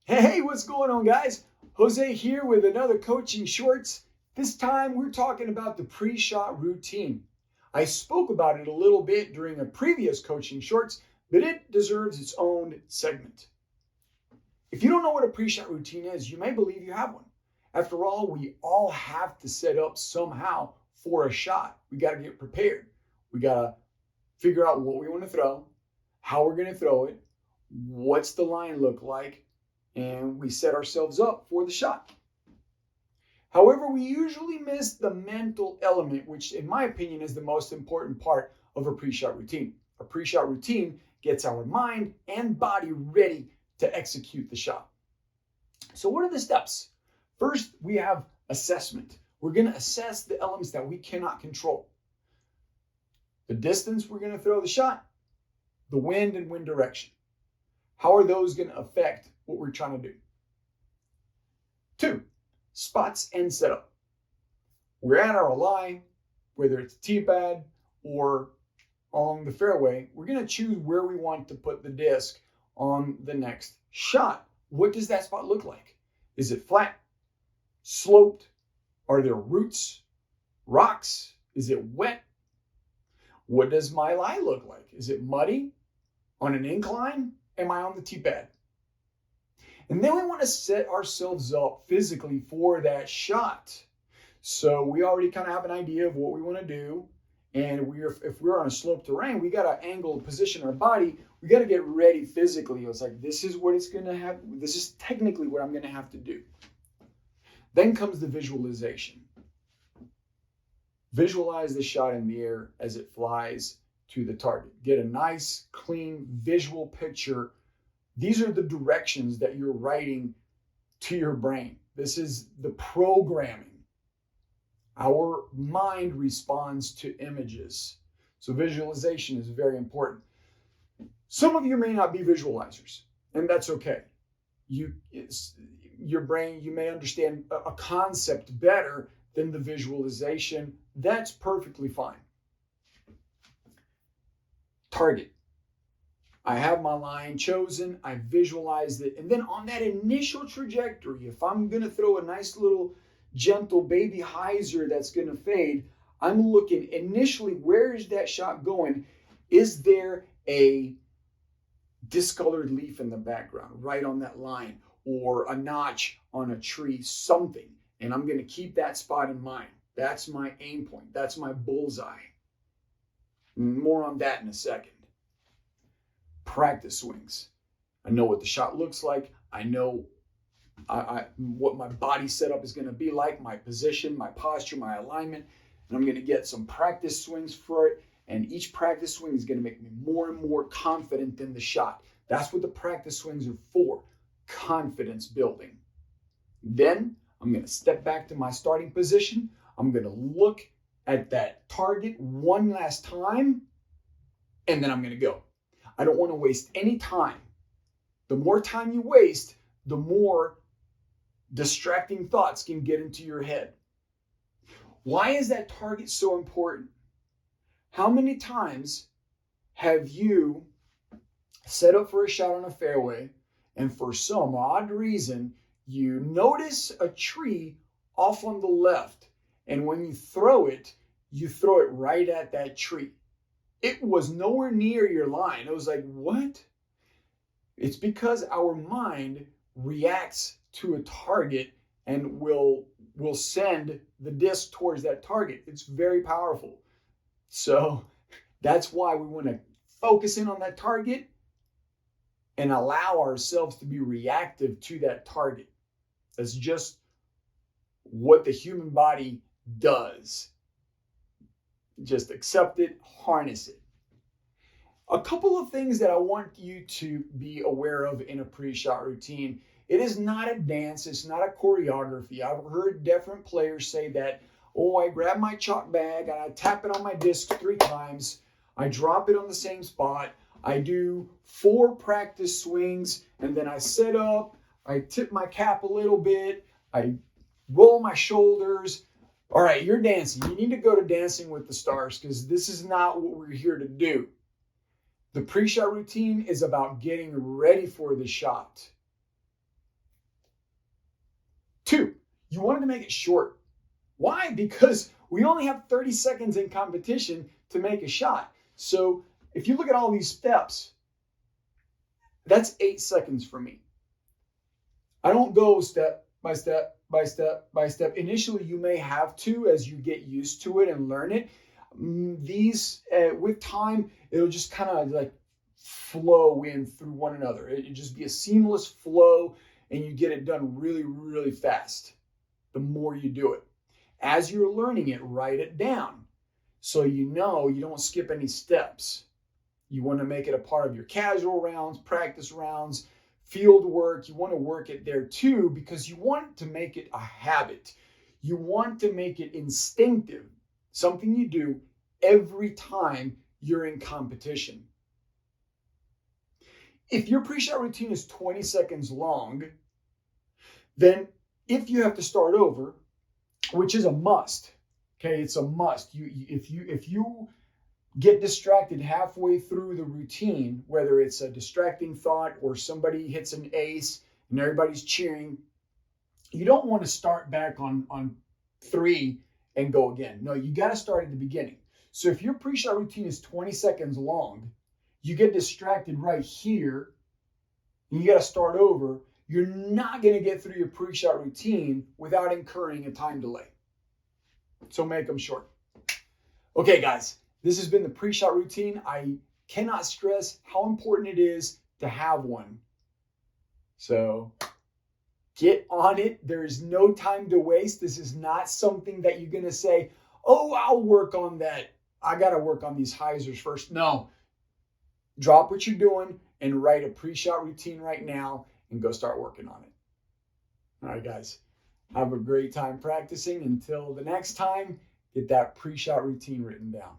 Hey, what's going on, guys? Jose here with another Coaching Shorts. This time we're talking about the pre-shot routine. I spoke about it a little bit during a previous Coaching Shorts, but it deserves its own segment. If you don't know what a pre-shot routine is, you may believe you have one. After all, we all have to set up somehow for a shot. We got to get prepared. We got to figure out what we want to throw, how we're going to throw it, what's the line look like, and we set ourselves up for the shot. However, we usually miss the mental element, which in my opinion is the most important part of a pre-shot routine. A pre-shot routine gets our mind and body ready to execute the shot. So what are the steps? First, we have assessment. We're going to assess the elements that we cannot control. The distance we're going to throw the shot, the wind and wind direction. How are those going to affect what we're trying to do? 2, spots and setup. We're at our lie, whether it's a tee pad or along the fairway, we're going to choose where we want to put the disc on the next shot. What does that spot look like? Is it flat, sloped? Are there roots, rocks? Is it wet? What does my lie look like? Is it muddy, on an incline? Am I on the tee pad? And then we want to set ourselves up physically for that shot. So we already kind of have an idea of what we want to do. And if we're on a sloped terrain, we got to angle, position our body. We got to get ready physically. It's like, this is what it's going to have. This is technically what I'm going to have to do. Then comes the visualization. Visualize the shot in the air as it flies to the target. Get a nice, clean visual picture. These are the directions that you're writing to your brain. This is the programming. Our mind responds to images. So visualization is very important. Some of you may not be visualizers, and that's okay. Your brain, you may understand a concept better than the visualization. That's perfectly fine. Target. I have my line chosen, I visualized it, and then on that initial trajectory, if I'm going to throw a nice little gentle baby hyzer that's going to fade, I'm looking initially, where is that shot going? Is there a discolored leaf in the background, right on that line, or a notch on a tree, something? And I'm going to keep that spot in mind. That's my aim point. That's my bullseye. More on that in a second. Practice swings. I know what the shot looks like. I know what my body setup is going to be like, my position, my posture, my alignment, and I'm going to get some practice swings for it. And each practice swing is going to make me more and more confident in the shot. That's what the practice swings are for, confidence building. Then I'm going to step back to my starting position. I'm going to look at that target one last time, and then I'm going to go. I don't want to waste any time. The more time you waste, the more distracting thoughts can get into your head. Why is that target so important? How many times have you set up for a shot on a fairway, and for some odd reason, you notice a tree off on the left, and when you throw it right at that tree? It was nowhere near your line. It was like, what? It's because our mind reacts to a target and will send the disc towards that target. It's very powerful. So that's why we want to focus in on that target and allow ourselves to be reactive to that target. That's just what the human body does. Just accept it, harness it. A couple of things that I want you to be aware of in a pre-shot routine. It is not a dance. It's not a choreography. I've heard different players say that, oh, I grab my chalk bag and I tap it on my disc 3 times. I drop it on the same spot. I do 4 practice swings, and then I set up. I tip my cap a little bit. I roll my shoulders. All right, you're dancing. You need to go to Dancing with the Stars, because this is not what we're here to do. The pre-shot routine is about getting ready for the shot. 2, you wanted to make it short. Why? Because we only have 30 seconds in competition to make a shot. So if you look at all these steps, that's 8 seconds for me. I don't go step by step by step by step. Initially, you may have to as you get used to it and learn it. These, with time, it'll just kind of like flow in through one another. It'll just be a seamless flow, and you get it done really, really fast the more you do it. As you're learning it, write it down so you know you don't skip any steps. You want to make it a part of your casual rounds, practice rounds, field work. You want to work it there too because you want to make it a habit. You want to make it instinctive, something you do every time you're in competition. If your pre-shot routine is 20 seconds long, then if you have to start over, which is a must, okay, it's a must. If you get distracted halfway through the routine, whether it's a distracting thought or somebody hits an ace and everybody's cheering, you don't want to start back on 3 and go again. No, you got to start at the beginning. So if your pre-shot routine is 20 seconds long, you get distracted right here, and you got to start over, you're not going to get through your pre-shot routine without incurring a time delay. So make them short. Okay, guys, this has been the pre-shot routine. I cannot stress how important it is to have one. So get on it. There is no time to waste. This is not something that you're going to say, oh, I'll work on that. I got to work on these hyzers first. No. Drop what you're doing and write a pre-shot routine right now and go start working on it. All right, guys. Have a great time practicing. Until the next time, get that pre-shot routine written down.